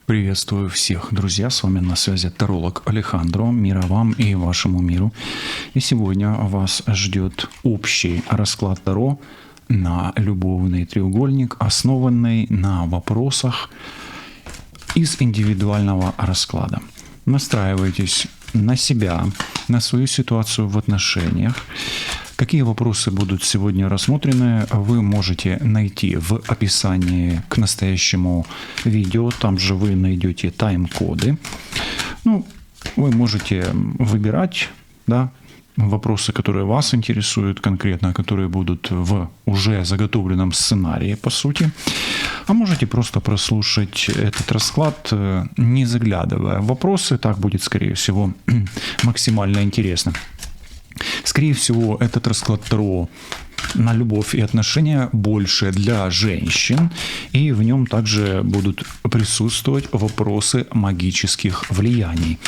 Приветствую всех, друзья, с вами на связи таролог Алехандро, мира вам и вашему миру. И сегодня вас ждет общий расклад Таро на любовный треугольник, основанный на вопросах из индивидуального расклада. Настраивайтесь на себя, на свою ситуацию в отношениях. Какие вопросы будут сегодня рассмотрены, вы можете найти в описании к настоящему видео. Там же вы найдете тайм-коды. Вы можете выбирать, вопросы, которые вас интересуют конкретно, которые будут в уже заготовленном сценарии, по сути. А можете просто прослушать этот расклад, не заглядывая в вопросы. Так будет, скорее всего, максимально интересно. Скорее всего, этот расклад Таро на любовь и отношения больше для женщин, и в нем также будут присутствовать вопросы магических влияний.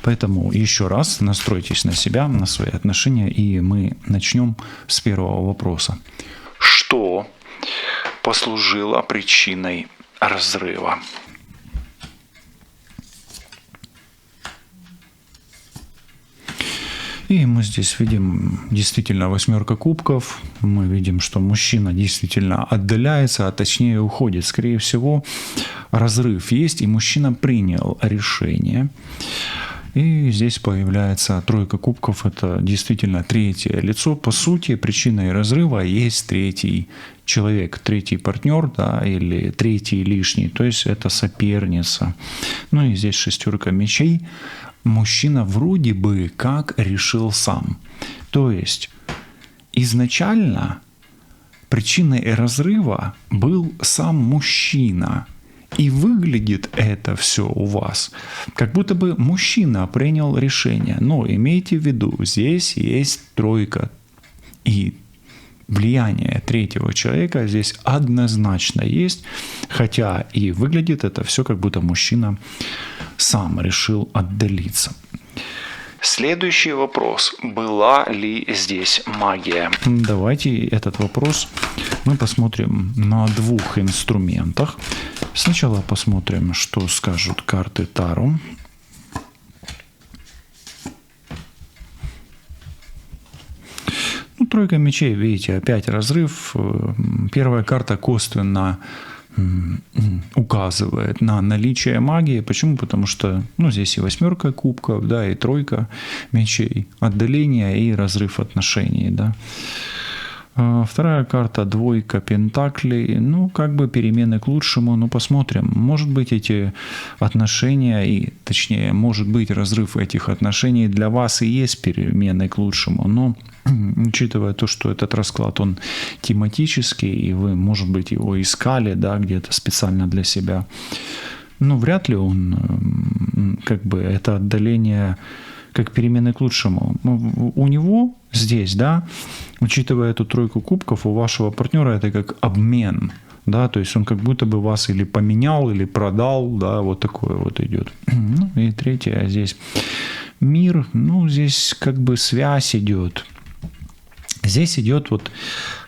Поэтому еще раз настройтесь на себя, на свои отношения, и мы начнем с первого вопроса. Что послужило причиной разрыва? И мы здесь видим действительно 8 кубков. Мы видим, что мужчина действительно отдаляется, а точнее уходит. Скорее всего, разрыв есть, и мужчина принял решение. И здесь появляется 3 кубков. Это действительно третье лицо. По сути, причиной разрыва есть третий человек, третий партнер, или третий лишний. То есть это соперница. И здесь 6 мечей. Мужчина вроде бы как решил сам. То есть изначально причиной разрыва был сам мужчина. И выглядит это все у вас, как будто бы мужчина принял решение. Но имейте в виду, здесь есть 3. И влияние третьего человека здесь однозначно есть. Хотя и выглядит это все, как будто мужчина сам решил отдалиться. Следующий вопрос. Была ли здесь магия? Давайте этот вопрос мы посмотрим на 2 инструментах. Сначала посмотрим, что скажут карты Таро. Тройка мечей, видите, опять разрыв. Первая карта косвенно указывает на наличие магии. Почему? Потому что здесь и 8 кубков, и 3 мечей. Отдаление и разрыв отношений. Вторая карта 2 пентаклей. Перемены к лучшему. Посмотрим. Может быть, эти отношения, точнее, может быть, разрыв этих отношений для вас и есть перемены к лучшему. Но учитывая то, что этот расклад, он тематический, и вы, может быть, его искали, где-то специально для себя, вряд ли он, это отдаление как перемены к лучшему. У него здесь, учитывая эту 3 кубков, у вашего партнера это как обмен, то есть он как будто бы вас или поменял, или продал, вот такое вот идет. И 3 здесь мир, здесь связь идет. Здесь идет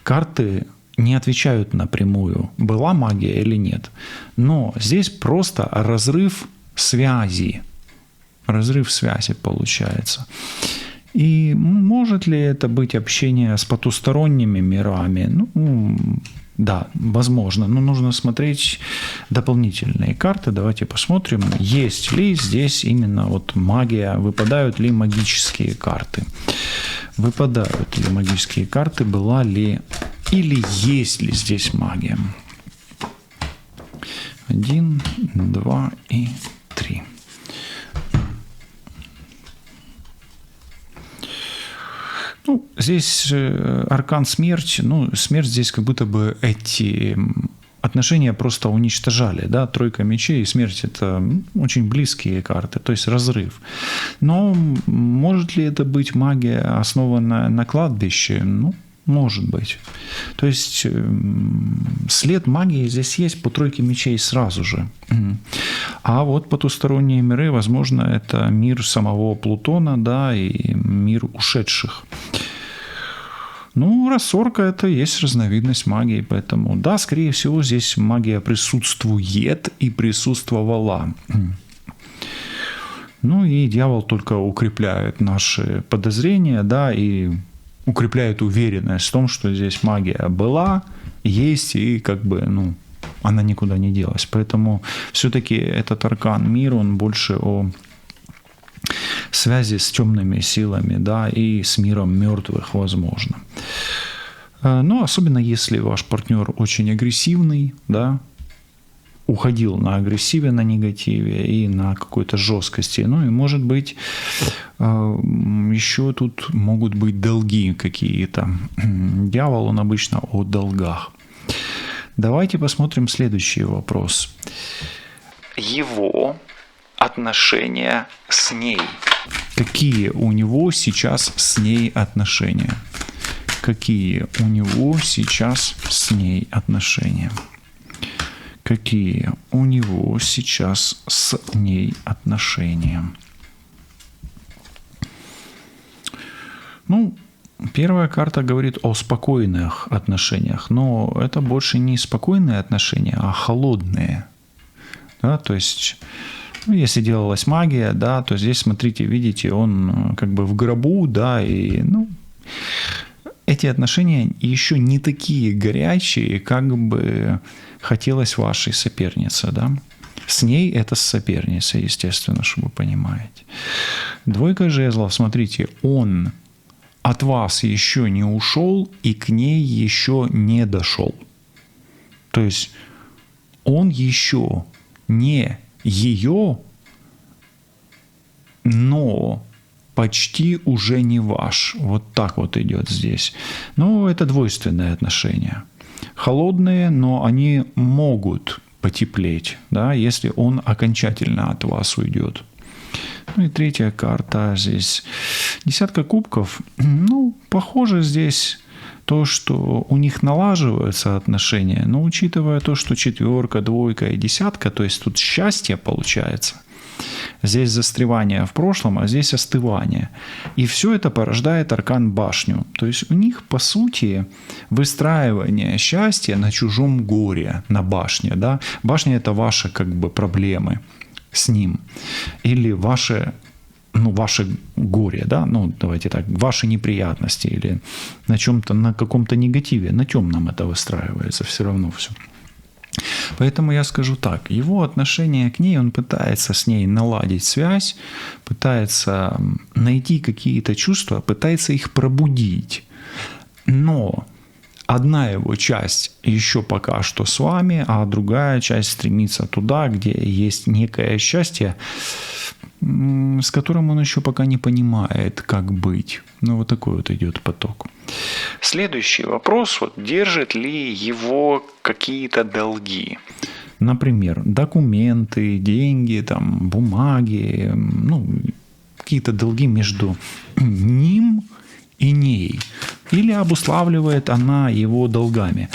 карты не отвечают напрямую, была магия или нет. Но здесь просто разрыв связи. Разрыв связи получается. И может ли это быть общение с потусторонними мирами? Да, возможно. Но нужно смотреть дополнительные карты. Давайте посмотрим, есть ли здесь именно магия, выпадают ли магические карты. Выпадают ли магические карты, была ли или есть ли здесь магия? 1, 2 и 3. Здесь аркан смерть. Смерть здесь как будто бы эти отношения просто уничтожали. 3 мечей и смерть — это очень близкие карты, то есть разрыв. Но может ли это быть магия, основанная на кладбище? Может быть. То есть след магии здесь есть по 3 мечей сразу же. А потусторонние миры, возможно, это мир самого Плутона, и мир ушедших. Ну, рассорка – это есть разновидность магии, поэтому, да, скорее всего, здесь магия присутствует и присутствовала. Ну, и дьявол только укрепляет наши подозрения, да, и укрепляет уверенность в том, что здесь магия была, есть, и как бы, ну, она никуда не делась. Поэтому все-таки этот аркан мир, он больше о связи с темными силами, да, и с миром мертвых, возможно. Но особенно если ваш партнер очень агрессивный, да, уходил на агрессиве, на негативе и на какой-то жесткости. Ну и может быть еще тут могут быть долги какие-то. Дьявол, он обычно о долгах. Давайте посмотрим следующий вопрос. Его отношения с ней. Какие у него сейчас с ней отношения? Какие у него сейчас с ней отношения? Какие у него сейчас с ней отношения? Ну, первая карта говорит о спокойных отношениях, но это больше не спокойные отношения, а холодные. Да, то есть, ну, если делалась магия, да, то здесь, смотрите, видите, он как бы в гробу, да, и, ну, эти отношения еще не такие горячие, как бы хотелось вашей сопернице, да. С ней это с соперницей, естественно, чтобы вы понимаете. Двойка жезлов, смотрите, он от вас еще не ушел и к ней еще не дошел. То есть он еще не ее, но почти уже не ваш. Вот так вот идет здесь. Ну, это двойственные отношения. Холодные, но они могут потеплеть, да, если он окончательно от вас уйдет. Ну и третья карта здесь. Десятка кубков. Ну, похоже здесь то, что у них налаживаются отношения, но учитывая то, что четверка, двойка и десятка, то есть тут счастье получается. Здесь застревание в прошлом, а здесь остывание. И все это порождает аркан башню. То есть у них, по сути, выстраивание счастья на чужом горе, на башне. Да? Башня – это ваши как бы проблемы с ним. Или ваше горе, да, ну, давайте так, ваши неприятности или на каком-то негативе, на темном это выстраивается все равно все. Поэтому я скажу так, его отношение к ней, он пытается с ней наладить связь, пытается найти какие-то чувства, пытается их пробудить. Но одна его часть еще пока что с вами, а другая часть стремится туда, где есть некое счастье, с которым он еще пока не понимает, как быть. Ну, вот такой вот идет поток. Следующий вопрос, вот, держит ли его какие-то долги? Например, документы, деньги, там, бумаги, ну, какие-то долги между ним и ней. Или обуславливает она его долгами.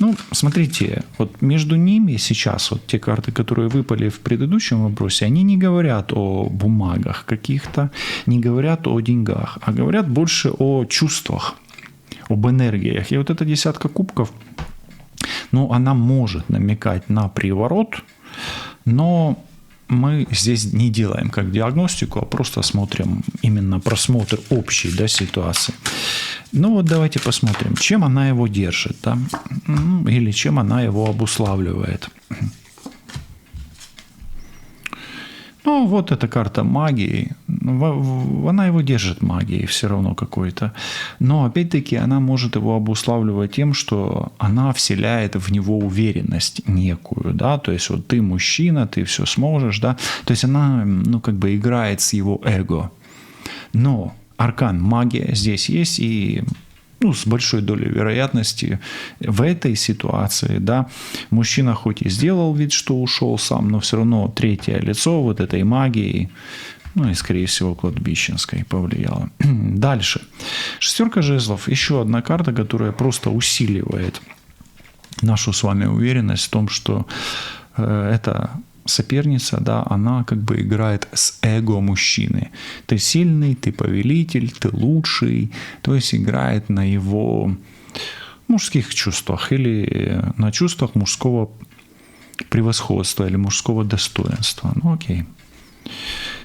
Ну, смотрите, вот между ними сейчас, вот те карты, которые выпали в предыдущем вопросе, они не говорят о бумагах каких-то, не говорят о деньгах, а говорят больше о чувствах, об энергиях. И вот эта десятка кубков, ну, она может намекать на приворот, но мы здесь не делаем как диагностику, а просто смотрим именно просмотр общей, да, ситуации. Ну вот давайте посмотрим, чем она его держит, да? Или чем она его обуславливает. Ну вот эта карта магии, она его держит магией все равно какой-то. Но опять-таки она может его обуславливать тем, что она вселяет в него уверенность некую, да, то есть вот ты мужчина, ты все сможешь, да, то есть она, ну, как бы играет с его эго. Но аркан магия здесь есть, и, ну, с большой долей вероятности в этой ситуации, да, мужчина хоть и сделал вид, что ушел сам, но все равно третье лицо вот этой магии, ну и, скорее всего, кладбищенской повлияло. Дальше. Шестерка жезлов. Еще одна карта, которая просто усиливает нашу с вами уверенность в том, что это соперница, да, она как бы играет с эго мужчины. Ты сильный, ты повелитель, ты лучший. То есть играет на его мужских чувствах или на чувствах мужского превосходства или мужского достоинства. Ну окей.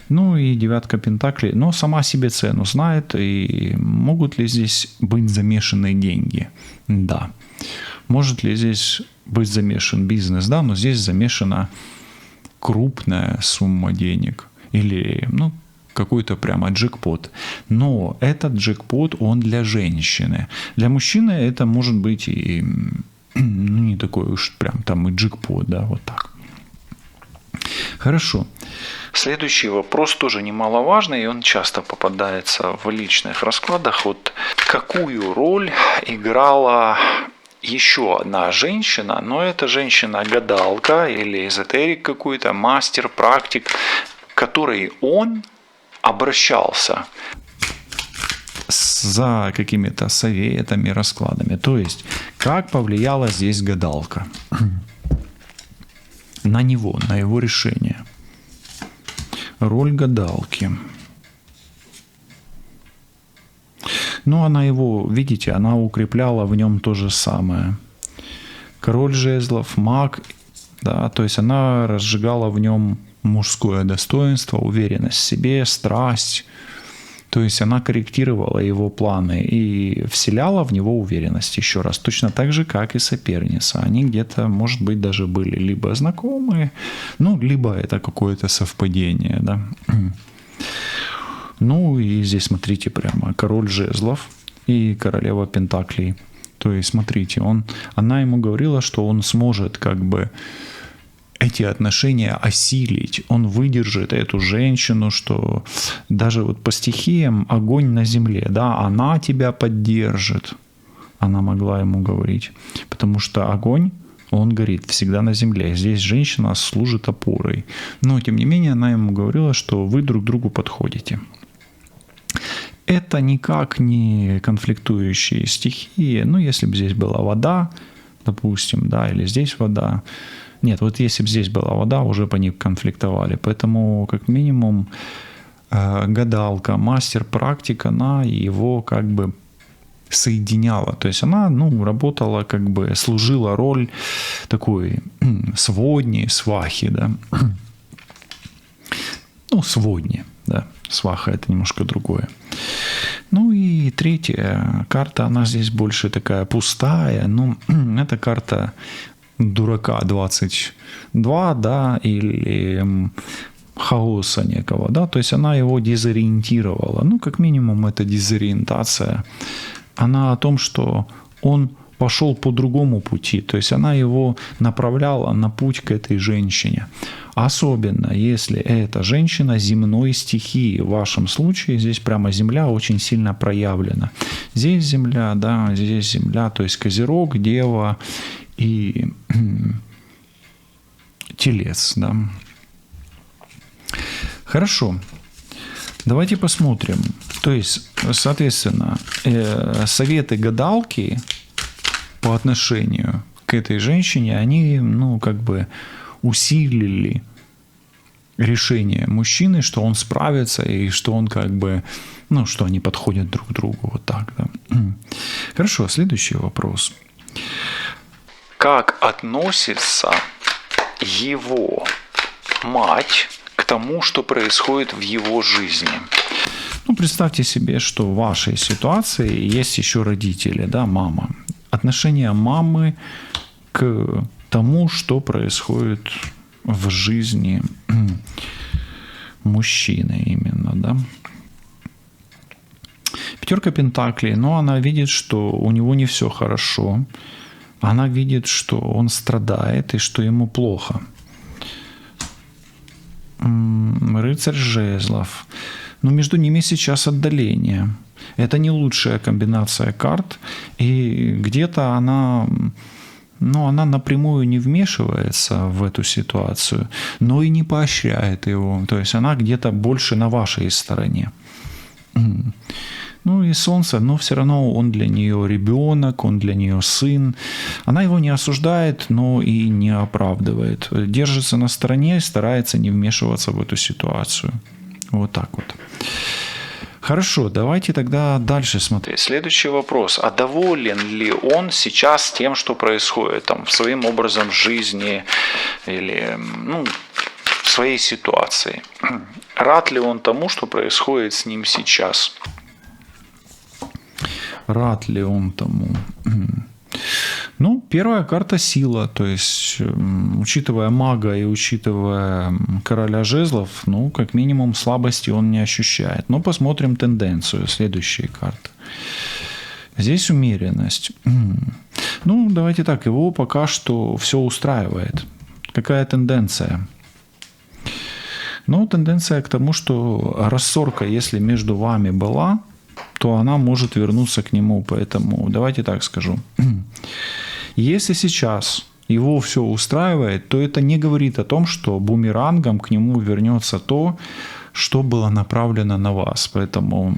Ну и 9 пентаклей, но сама себе цену знает, и могут ли здесь быть замешаны деньги? Да. Может ли здесь быть замешан бизнес? Да, но здесь замешана крупная сумма денег или, ну, какой-то прямо джекпот. Но этот джекпот, он для женщины. Для мужчины это может быть и ну, не такой уж прям там и джекпот, да, вот так. Хорошо. Следующий вопрос тоже немаловажный, и он часто попадается в личных раскладах. Вот какую роль играла еще одна женщина, но это женщина-гадалка или эзотерик какой-то, мастер, практик, к которой он обращался за какими-то советами, раскладами. То есть, как повлияла здесь гадалка на него, на его решение. Роль гадалки. Но она его, видите, она укрепляла в нем то же самое. Король жезлов, маг, да, то есть она разжигала в нем мужское достоинство, уверенность в себе, страсть. То есть она корректировала его планы и вселяла в него уверенность еще раз. Точно так же, как и соперница. Они где-то, может быть, даже были либо знакомые, ну, либо это какое-то совпадение, да. Ну и здесь смотрите прямо король жезлов и королева пентаклей. То есть смотрите, она ему говорила, что он сможет как бы эти отношения осилить, он выдержит эту женщину, что даже вот по стихиям огонь на земле, да, она тебя поддержит, она могла ему говорить, потому что огонь, он горит всегда на земле, здесь женщина служит опорой, но тем не менее она ему говорила, что вы друг другу подходите. Это никак не конфликтующие стихии, ну если бы здесь была вода, допустим, да, или здесь вода. Нет, вот если бы здесь была вода, уже бы они конфликтовали. Поэтому, как минимум, гадалка, мастер-практик, она его как бы соединяла. То есть она, ну, работала, как бы служила роль такой сводни, свахи, да. Ну, сводни, да. Сваха – это немножко другое. Ну и 3 карта, она здесь больше такая пустая. Ну, это карта дурака 22, да, или хаоса некого, да, то есть она его дезориентировала. Ну, как минимум, это дезориентация. Она о том, что он пошел по другому пути, то есть она его направляла на путь к этой женщине. Особенно, если эта женщина земной стихии. В вашем случае здесь прямо земля очень сильно проявлена. Здесь земля, да, здесь земля, то есть Козерог, Дева и Телец, да. Хорошо. Давайте посмотрим. То есть, соответственно, советы гадалки по отношению к этой женщине, они, ну, как бы усилили решение мужчины, что он справится и что он как бы, ну, что они подходят друг к другу. Вот так, да. Хорошо, следующий вопрос. Как относится его мать к тому, что происходит в его жизни? Ну, представьте себе, что в вашей ситуации есть еще родители, да, мама. Отношение мамы к тому, что происходит в жизни мужчины именно, да. 5 пентаклей, но она видит, что у него не все хорошо. Она видит, что он страдает и что ему плохо. Рыцарь жезлов. Но между ними сейчас отдаление. Это не лучшая комбинация карт. И где-то она, ну, она напрямую не вмешивается в эту ситуацию, но и не поощряет его. То есть она где-то больше на вашей стороне. Ну и Солнце, но все равно он для нее ребенок, он для нее сын. Она его не осуждает, но и не оправдывает. Держится на стороне и старается не вмешиваться в эту ситуацию. Вот так вот. Хорошо, давайте тогда дальше смотреть. Следующий вопрос. А доволен ли он сейчас тем, что происходит там, своим образом жизни или в своей ситуации? Рад ли он тому, что происходит с ним сейчас? Рад ли он тому? Ну, первая карта сила, то есть, учитывая мага и учитывая короля жезлов, ну, как минимум слабости он не ощущает. Но посмотрим тенденцию, следующие карты. Здесь умеренность. Ну, давайте так, его пока что все устраивает. Какая тенденция? Ну, тенденция к тому, что рассорка, если между вами была, то она может вернуться к нему. Поэтому давайте так скажу. Если сейчас его все устраивает, то это не говорит о том, что бумерангом к нему вернется то, что было направлено на вас. Поэтому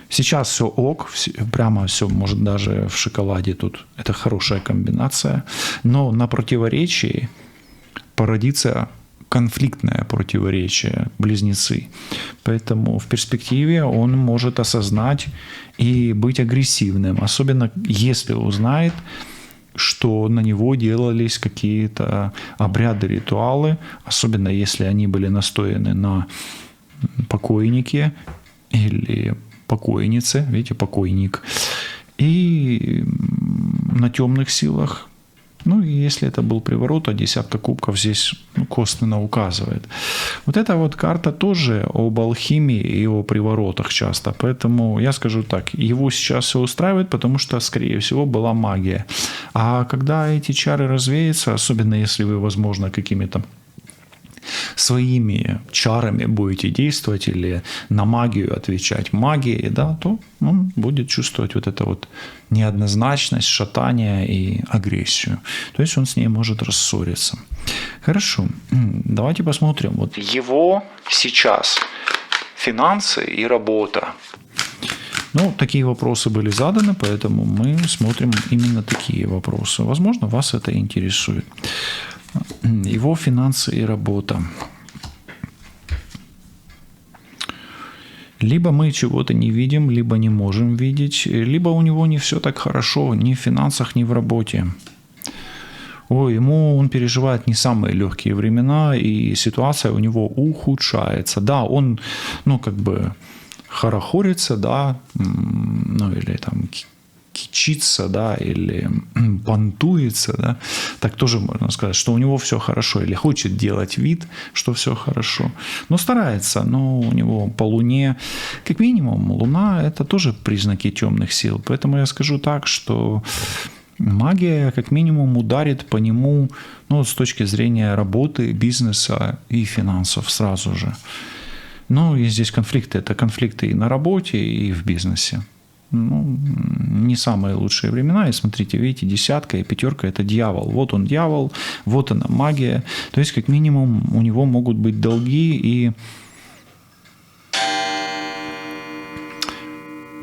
сейчас все ок, прямо все, может даже в шоколаде тут. Это хорошая комбинация. Но на противоречии породится конфликтное противоречие, близнецы. Поэтому в перспективе он может осознать и быть агрессивным, особенно если узнает, что на него делались какие-то обряды, ритуалы, особенно если они были настояны на покойнике или покойнице, видите, покойник, и на темных силах. Ну, и если это был приворот, то десятка кубков здесь косвенно указывает. Вот эта вот карта тоже об алхимии и о приворотах часто. Поэтому я скажу так, его сейчас все устраивает, потому что, скорее всего, была магия. А когда эти чары развеются, особенно если вы, возможно, какими-то своими чарами будете действовать или на магию отвечать магией, да, то он будет чувствовать вот это вот неоднозначность, шатание и агрессию. То есть он с ней может рассориться. Хорошо, давайте посмотрим. Вот его сейчас финансы и работа. Ну, такие вопросы были заданы, поэтому мы смотрим именно такие вопросы. Возможно, вас это интересует. Его финансы и работа. Либо мы чего-то не видим, либо не можем видеть, либо у него не все так хорошо ни в финансах, ни в работе. Он переживает не самые легкие времена, и ситуация у него ухудшается. Да, он, хорохорится, да, или там кичится, да, или понтуется, да, так тоже можно сказать, что у него все хорошо, или хочет делать вид, что все хорошо, но старается, но у него по Луне, как минимум, Луна – это тоже признаки темных сил, поэтому я скажу так, что магия как минимум ударит по нему, с точки зрения работы, бизнеса и финансов сразу же. И здесь конфликты, это конфликты и на работе, и в бизнесе. Не самые лучшие времена. И смотрите, видите, десятка и пятерка – это дьявол. Вот он дьявол, вот она магия. То есть, как минимум, у него могут быть долги, и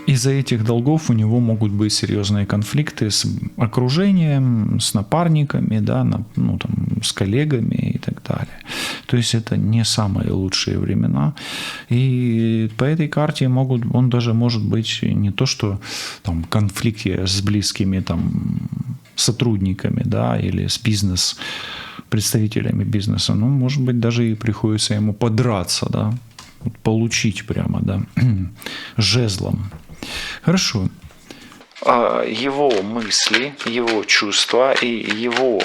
из-за этих долгов у него могут быть серьезные конфликты с окружением, с напарниками, да, с коллегами и так далее. То есть это не самые лучшие времена. И по этой карте он даже может быть не то, что там в конфликте с близкими сотрудниками, да, или с представителями бизнеса, может быть, даже и приходится ему подраться, да, получить прямо, да, жезлом. Хорошо. Его мысли, его чувства и его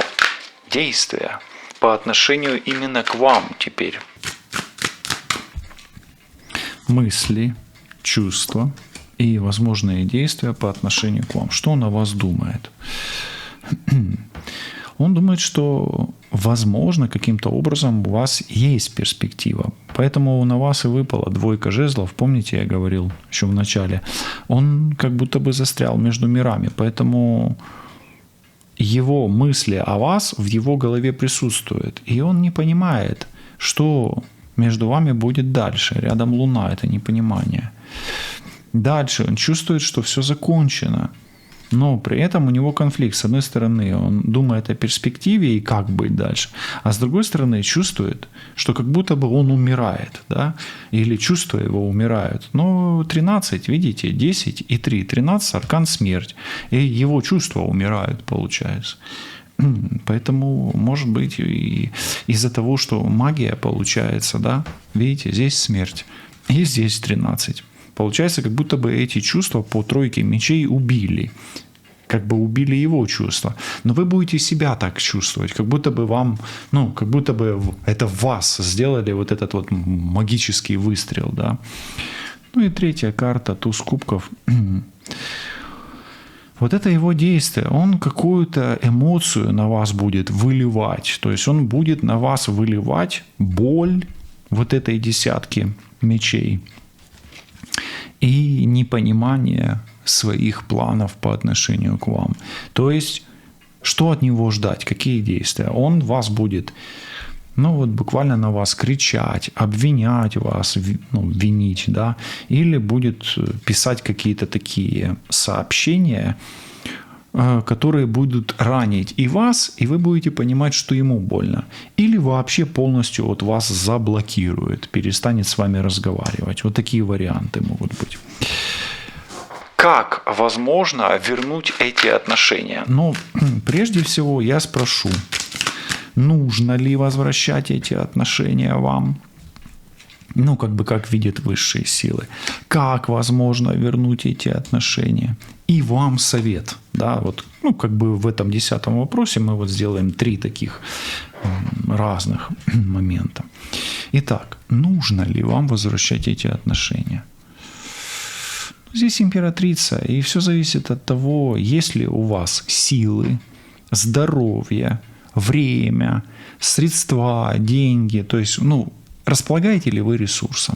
действия по отношению именно к вам теперь. Мысли, чувства и возможные действия по отношению к вам. Что он о вас думает? Он думает, что, возможно, каким-то образом у вас есть перспектива. Поэтому на вас и выпала двойка жезлов. Помните, я говорил еще в начале? Он как будто бы застрял между мирами. Поэтому его мысли о вас в его голове присутствуют. И он не понимает, что между вами будет дальше. Рядом Луна – это непонимание. Дальше он чувствует, что все закончено. Но при этом у него конфликт. С одной стороны, он думает о перспективе и как быть дальше. А с другой стороны, чувствует, что как будто бы он умирает. Да? Или чувства его умирают. Но 13, видите, 10 и 3. 13 – аркан смерть. И его чувства умирают, получается. Поэтому, может быть, и из-за того, что магия получается, да, видите, здесь смерть, и здесь 13. Получается, как будто бы эти чувства по тройке мечей убили. Как бы убили его чувства. Но вы будете себя так чувствовать, как будто бы вам, ну, как будто бы это в вас сделали вот этот вот магический выстрел, да. Ну и третья карта, туз кубков. Вот это его действие, он какую-то эмоцию на вас будет выливать. То есть он будет на вас выливать боль вот этой десятки мечей и непонимание своих планов по отношению к вам. То есть что от него ждать, какие действия? Он вас будет, ну вот буквально на вас кричать, обвинять вас, ну, винить, да, или будет писать какие-то такие сообщения, которые будут ранить и вас, и вы будете понимать, что ему больно. Или вообще полностью вот вас заблокирует, перестанет с вами разговаривать. Вот такие варианты могут быть. Как возможно вернуть эти отношения? Ну, прежде всего я спрошу, нужно ли возвращать эти отношения вам? Ну, как бы как видят высшие силы. Как возможно вернуть эти отношения? И вам совет. Да, вот, ну, как бы в этом 10-м вопросе мы вот сделаем 3 таких разных момента. Итак, нужно ли вам возвращать эти отношения? Здесь императрица, и все зависит от того, есть ли у вас силы, здоровье, время, средства, деньги, то есть, ну, располагаете ли вы ресурсом?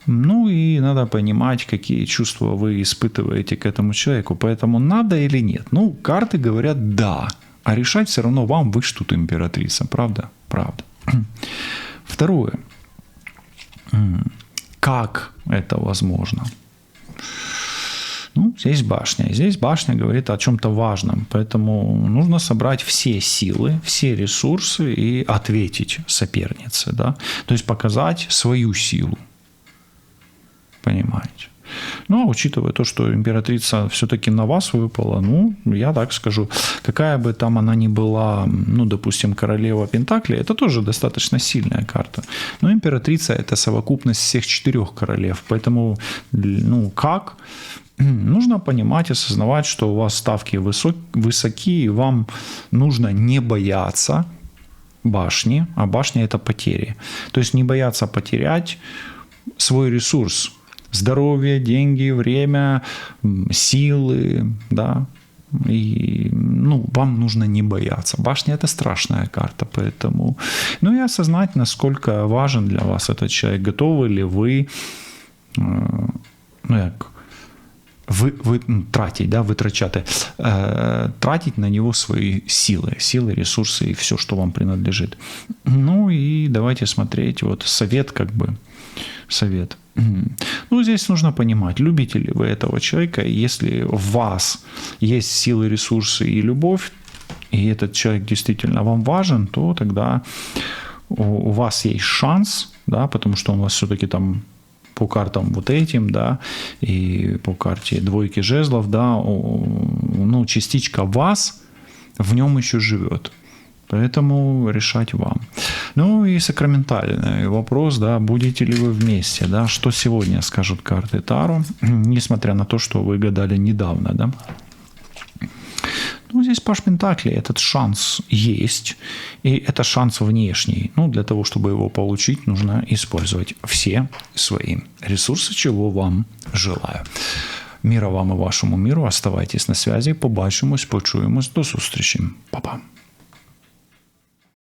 Ну и надо понимать, какие чувства вы испытываете к этому человеку, поэтому надо или нет. Ну, карты говорят «да», а решать все равно вам, вы ж тут императрица, правда? Правда. Второе. Как это возможно? Ну, здесь башня. И здесь башня говорит о чем-то важном. Поэтому нужно собрать все силы, все ресурсы и ответить сопернице. Да? То есть показать свою силу. Понимаете? Ну, а учитывая то, что императрица все-таки на вас выпала, ну, я так скажу, какая бы там она ни была, ну, допустим, королева Пентаклей, это тоже достаточно сильная карта. Но императрица – это совокупность всех 4 королев. Поэтому, ну, как? Нужно понимать, осознавать, что у вас ставки высокие, и вам нужно не бояться башни, а башня – это потери. То есть не бояться потерять свой ресурс. Здоровье, деньги, время, силы, да, и, ну, вам нужно не бояться. Башня – это страшная карта, поэтому, ну, и осознать, насколько важен для вас этот человек, готовы ли вы, ну, як, ви тратить, да, витрачати, тратить на него свои силы, ресурсы и все, что вам принадлежит. Ну, и давайте смотреть, вот совет, как бы, совет. Ну, здесь нужно понимать, любите ли вы этого человека. Если в вас есть силы, ресурсы и любовь, и этот человек действительно вам важен, то тогда у вас есть шанс, да, потому что он у вас все-таки там по картам вот этим, да, и по карте двойки жезлов, да, ну, частичка вас в нем еще живет. Поэтому решать вам. Ну и сакраментальный вопрос, да, будете ли вы вместе, да, что сегодня скажут карты Таро, несмотря на то, что вы гадали недавно, да. Ну, здесь Паш Пентаклей, этот шанс есть, и это шанс внешний. Ну, для того, чтобы его получить, нужно использовать все свои ресурсы, чего вам желаю. Міра вам і вашому міру. Оставайтесь на связі. Побачимось, почуємось. До зустрічі. Па-па.